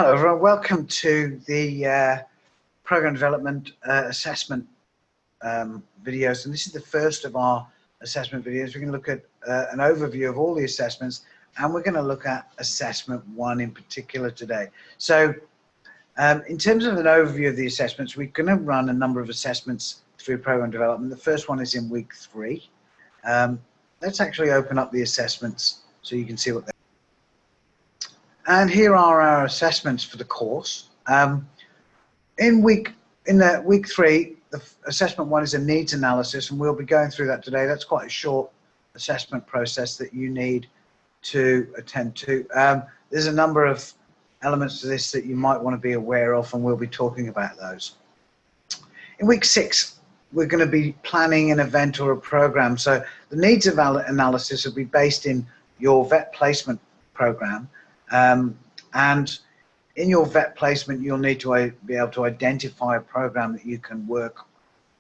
Hello everyone, welcome to the program development assessment videos, and this is the first of our assessment videos. We're going to look at an overview of all the assessments, and we're going to look at assessment 1 in particular today. So in terms of an overview of the assessments, we're going to run a number of assessments through program development. The first one is in week 3. Let's actually open up the assessments so you can see what they're. And here are our assessments for the course. In week 3, the assessment 1 is a needs analysis, and we'll be going through that today. That's quite a short assessment process that you need to attend to. There's a number of elements to this that you might want to be aware of, and we'll be talking about those. In week 6, we're going to be planning an event or a program. So the needs analysis will be based in your vet placement program. And in your vet placement, you'll need to be able to identify a program that you can work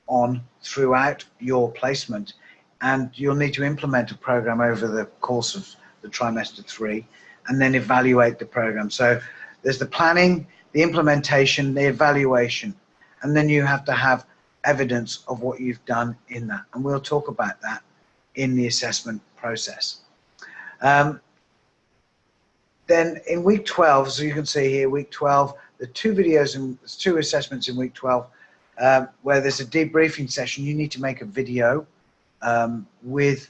on throughout your placement, and you'll need to implement a program over the course of the trimester 3 and then evaluate the program. So there's the planning, the implementation, the evaluation, and then you have to have evidence of what you've done in that, and we'll talk about that in the assessment process. Then in week 12, so you can see here, week 12, the 2 videos and 2 assessments in week 12, where there's a debriefing session. You need to make a video with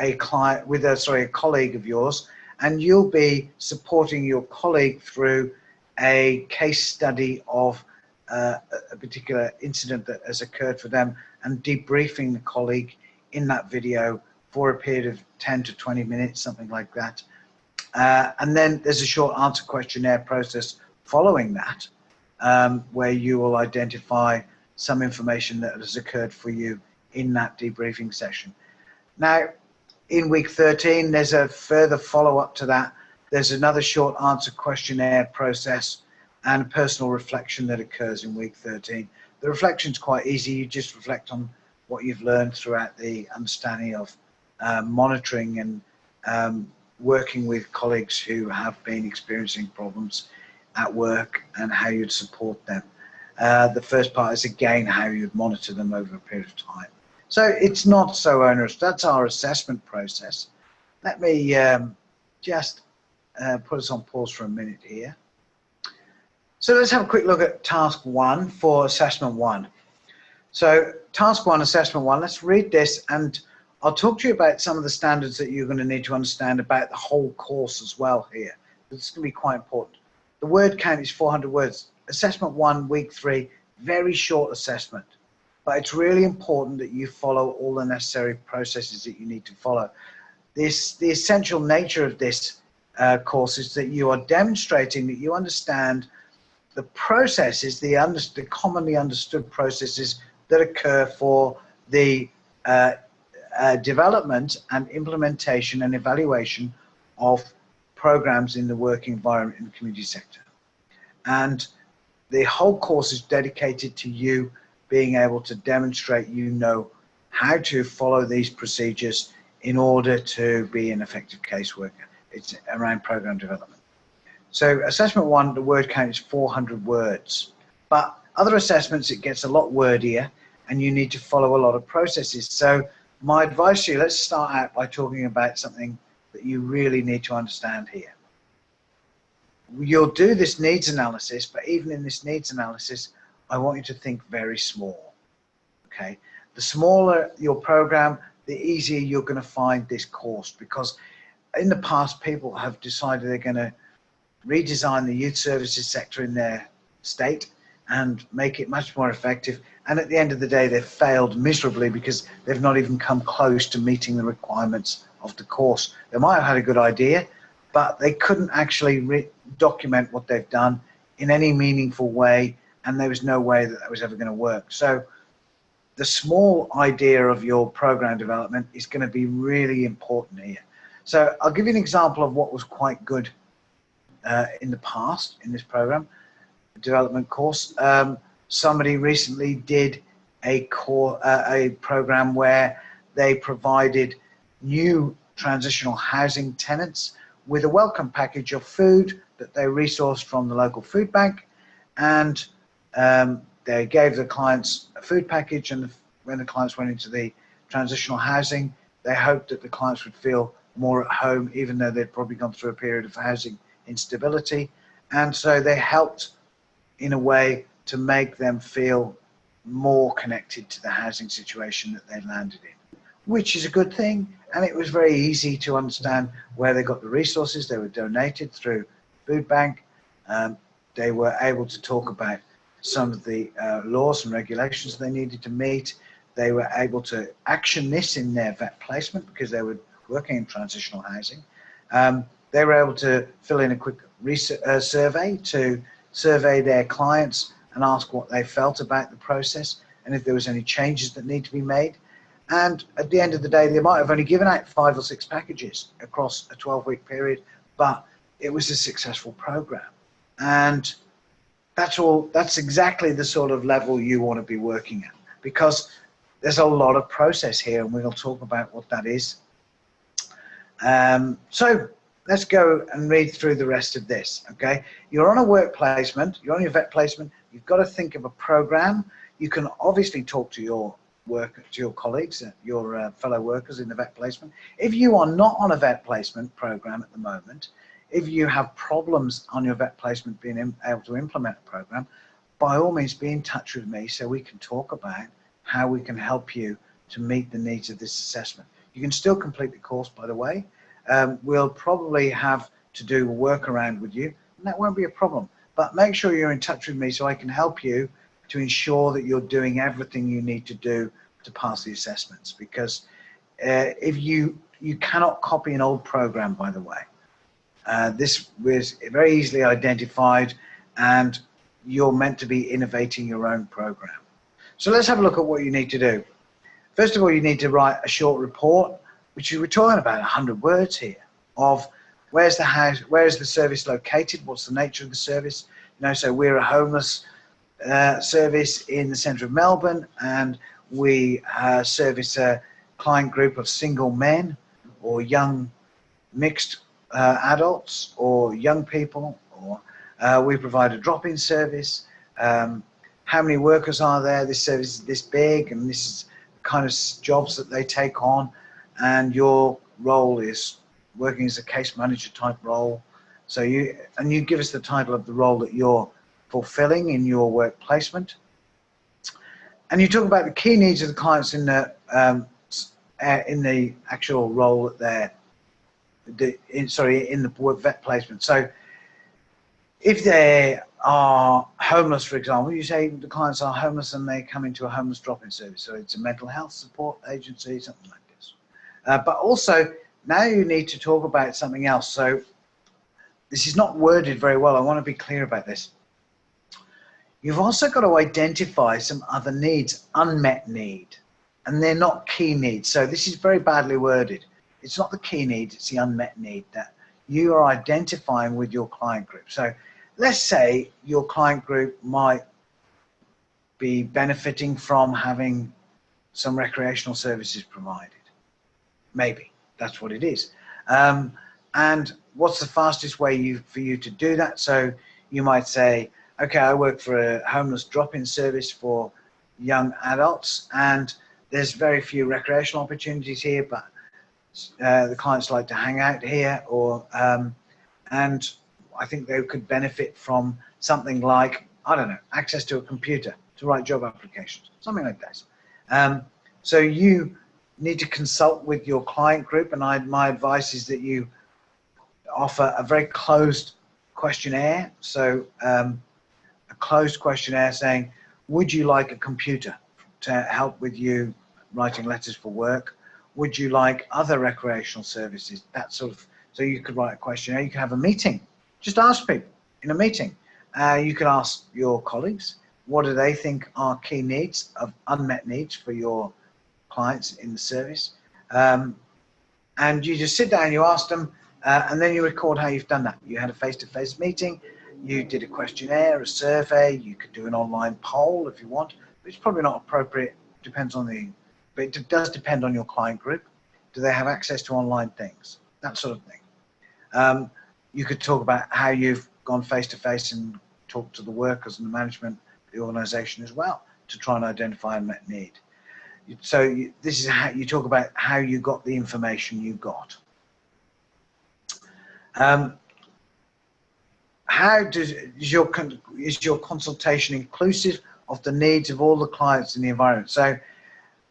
a colleague of yours, and you'll be supporting your colleague through a case study of a particular incident that has occurred for them, and debriefing the colleague in that video for a period of 10 to 20 minutes, something like that. And then there's a short answer questionnaire process following that, where you will identify some information that has occurred for you in that debriefing session. Now, in week 13, there's a further follow-up to that. There's another short answer questionnaire process and personal reflection that occurs in week 13. The reflection's quite easy. You just reflect on what you've learned throughout the understanding of monitoring and working with colleagues who have been experiencing problems at work and how you'd support them. The first part is, again, how you'd monitor them over a period of time. So it's not so onerous. That's our assessment process. Let me just put us on pause for a minute here. So let's have a quick look at task 1 for assessment 1. So task 1, assessment 1, let's read this, and I'll talk to you about some of the standards that you're going to need to understand about the whole course as well here. This is going to be quite important. The word count is 400 words. Assessment 1, week 3, very short assessment. But it's really important that you follow all the necessary processes that you need to follow. The essential nature of this course is that you are demonstrating that you understand the processes, the commonly understood processes that occur for the development and implementation and evaluation of programs in the working environment in the community sector. And the whole course is dedicated to you being able to demonstrate you know how to follow these procedures in order to be an effective caseworker. It's around program development. So assessment 1, the word count is 400 words. But other assessments, it gets a lot wordier, and you need to follow a lot of processes. So my advice to you, let's start out by talking about something that you really need to understand here. You'll do this needs analysis, but even in this needs analysis, I want you to think very small, okay? The smaller your program, the easier you're going to find this course, because in the past, people have decided they're going to redesign the youth services sector in their state and make it much more effective. And at the end of the day, they've failed miserably because they've not even come close to meeting the requirements of the course. They might have had a good idea, but they couldn't actually document what they've done in any meaningful way, and there was no way that that was ever going to work. So the small idea of your program development is going to be really important here. So I'll give you an example of what was quite good in the past in this program development course. Somebody recently did a program where they provided new transitional housing tenants with a welcome package of food that they resourced from the local food bank, and they gave the clients a food package, and when the clients went into the transitional housing, they hoped that the clients would feel more at home, even though they'd probably gone through a period of housing instability. And so they helped in a way to make them feel more connected to the housing situation that they landed in, which is a good thing. And it was very easy to understand where they got the resources. They were donated through food bank. They were able to talk about some of the laws and regulations they needed to meet. They were able to action this in their vet placement because they were working in transitional housing. They were able to fill in a quick survey to survey their clients and ask what they felt about the process and if there was any changes that need to be made. And at the end of the day, they might have only given out 5 or 6 packages across a 12-week period, but it was a successful program. And that's exactly the sort of level you want to be working at, because there's a lot of process here, and we'll talk about what that is. So let's go and read through the rest of this, okay? You're on a work placement, you're on your vet placement, you've got to think of a program. You can obviously talk to your colleagues, your fellow workers in the vet placement. If you are not on a vet placement program at the moment, if you have problems on your vet placement being able to implement a program, by all means be in touch with me so we can talk about how we can help you to meet the needs of this assessment. You can still complete the course, by the way. We'll probably have to do a workaround with you, and that won't be a problem. But make sure you're in touch with me so I can help you to ensure that you're doing everything you need to do to pass the assessments. Because if you cannot copy an old program, by the way. This was very easily identified, and you're meant to be innovating your own program. So let's have a look at what you need to do. First of all, you need to write a short report, which we're talking about 100 words here, of where's the house, where is the service located, what's the nature of the service. You know, so we're a homeless service in the centre of Melbourne, and we service a client group of single men or young mixed adults or young people, or we provide a drop-in service. How many workers are there? This service is this big, and this is the kind of jobs that they take on, and your role is working as a case manager type role. So you give us the title of the role that you're fulfilling in your work placement, and you talk about the key needs of the clients in the actual role that they're in the vet placement. So if they are homeless, for example, you say the clients are homeless and they come into a homeless drop-in service. So it's a mental health support agency, something like this. But also now you need to talk about something else. So this is not worded very well. I want to be clear about this. You've also got to identify some other needs, unmet need, and they're not key needs. So this is very badly worded. It's not the key need, it's the unmet need that you are identifying with your client group. So let's say your client group might be benefiting from having some recreational services provided. Maybe, that's what it is. And what's the fastest way for you to do that? So you might say, okay, I work for a homeless drop-in service for young adults, and there's very few recreational opportunities here, but the clients like to hang out here, or and I think they could benefit from something like, I don't know, access to a computer to write job applications, something like that. So you need to consult with your client group, and my advice is that you offer a very closed questionnaire. So a closed questionnaire saying, would you like a computer to help with you writing letters for work? Would you like other recreational services? That sort of, so you could write a questionnaire. You could have a meeting. Just ask people in a meeting. You could ask your colleagues, what do they think are key needs, of unmet needs for your clients in the service? And you just sit down, you ask them, and then you record how you've done that. You had a face-to-face meeting, you did a questionnaire, a survey, you could do an online poll if you want, but it's probably not appropriate, depends on but it does depend on your client group. Do they have access to online things? That sort of thing. You could talk about how you've gone face to face and talked to the workers and the management of the organisation as well to try and identify unmet need. So this is how you talk about how you got the information you got. How is your consultation inclusive of the needs of all the clients in the environment? So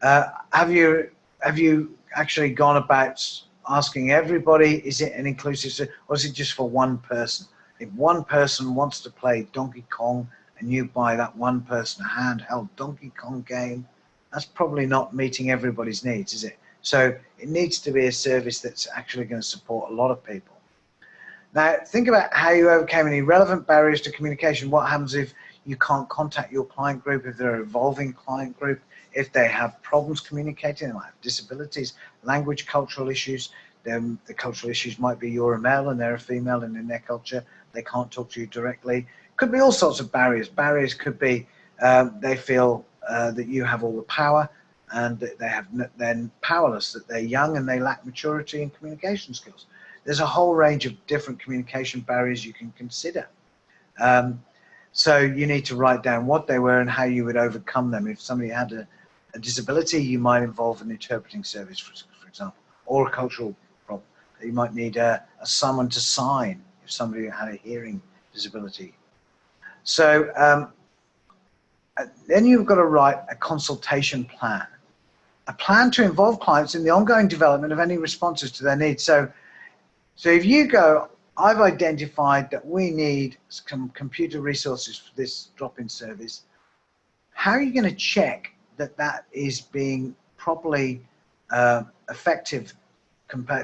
have you actually gone about asking everybody, is it an inclusive, or is it just for one person? If one person wants to play Donkey Kong and you buy that one person a handheld Donkey Kong game, that's probably not meeting everybody's needs, is it? So it needs to be a service that's actually going to support a lot of people. Now, think about how you overcame any relevant barriers to communication. What happens if you can't contact your client group, if they're an evolving client group, if they have problems communicating, they might have disabilities, language, cultural issues. Then the cultural issues might be you're a male and they're a female, and in their culture, they can't talk to you directly. Could be all sorts of barriers. Barriers could be they feel that you have all the power and that they're powerless, that they're young and they lack maturity and communication skills. There's a whole range of different communication barriers you can consider. So you need to write down what they were and how you would overcome them. If somebody had a disability, you might involve an interpreting service, for example, or a cultural problem. You might need someone to sign if somebody had a hearing disability. So then you've got to write a consultation plan. A plan to involve clients in the ongoing development of any responses to their needs. So if you go, I've identified that we need some computer resources for this drop-in service, how are you going to check that that is being properly effective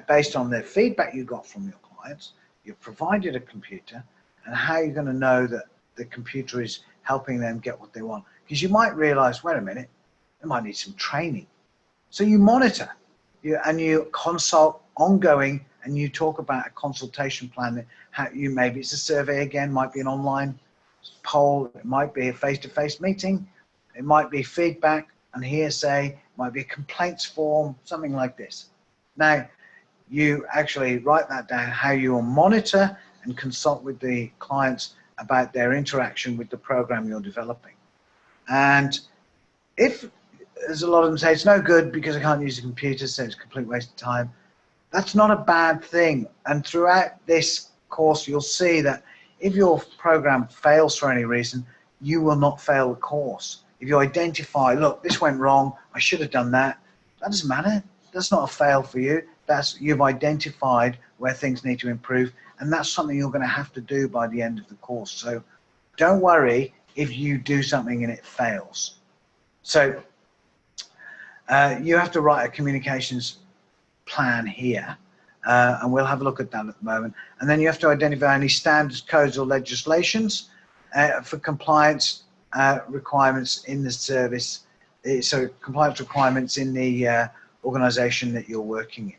based on the feedback you got from your clients? You've provided a computer, and how are you going to know that the computer is helping them get what they want? Because you might realize, wait a minute, they might need some training. So you monitor and you consult ongoing, and you talk about a consultation plan. Maybe it's a survey again, might be an online poll, it might be a face-to-face meeting, it might be feedback and hearsay, it might be a complaints form, something like this. Now, you actually write that down, how you will monitor and consult with the clients about their interaction with the program you're developing. And if, as a lot of them say, it's no good because I can't use a computer, so it's a complete waste of time, that's not a bad thing. And throughout this course, you'll see that if your program fails for any reason, you will not fail the course. If you identify, look, this went wrong, I should have done that, that doesn't matter. That's not a fail for you. You've identified where things need to improve, and that's something you're going to have to do by the end of the course. So don't worry if you do something and it fails. So you have to write a communications plan here, and we'll have a look at that at the moment. And then you have to identify any standards, codes or legislations for compliance requirements in the service, so compliance requirements in the organization that you're working in.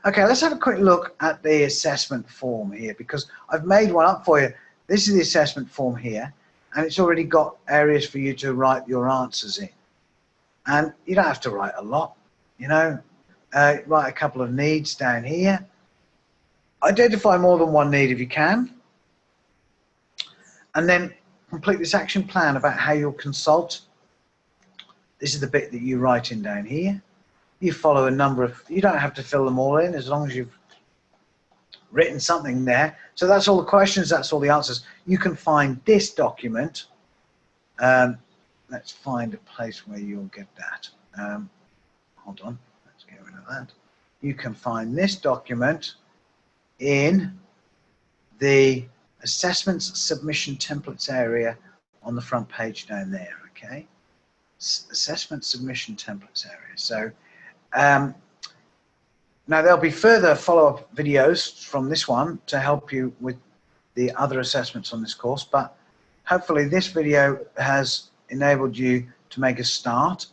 Okay, let's have a quick look at the assessment form here, because I've made one up for you. This is the assessment form here, and it's already got areas for you to write your answers in. And you don't have to write a lot, you know. Write a couple of needs down here. Identify more than one need if you can. And then complete this action plan about how you'll consult. This is the bit that you write in down here. You follow a number of, you don't have to fill them all in as long as you've written something there. So that's all the questions, that's all the answers. You can find this document. Let's find a place where you'll get that. Hold on. Get rid of that. You can find this document in the assessments submission templates area on the front page down there. Okay, assessment submission templates area. So now there'll be further follow-up videos from this one to help you with the other assessments on this course, but hopefully this video has enabled you to make a start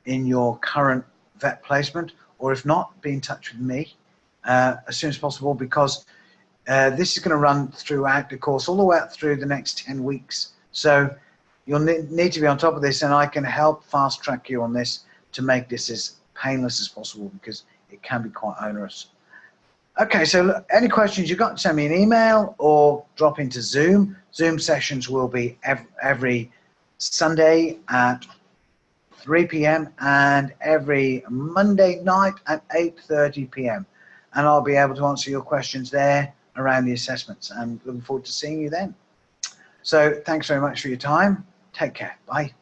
in your current vet placement, or if not, be in touch with me as soon as possible, because this is going to run throughout the course, all the way up through the next 10 weeks. So you'll need to be on top of this, and I can help fast track you on this to make this as painless as possible, because it can be quite onerous. Okay, so look, any questions you've got, send me an email or drop into Zoom. Zoom sessions will be every Sunday at 3 p.m. and every Monday night at 8:30 p.m. And I'll be able to answer your questions there around the assessments. And looking forward to seeing you then. So thanks very much for your time. Take care. Bye.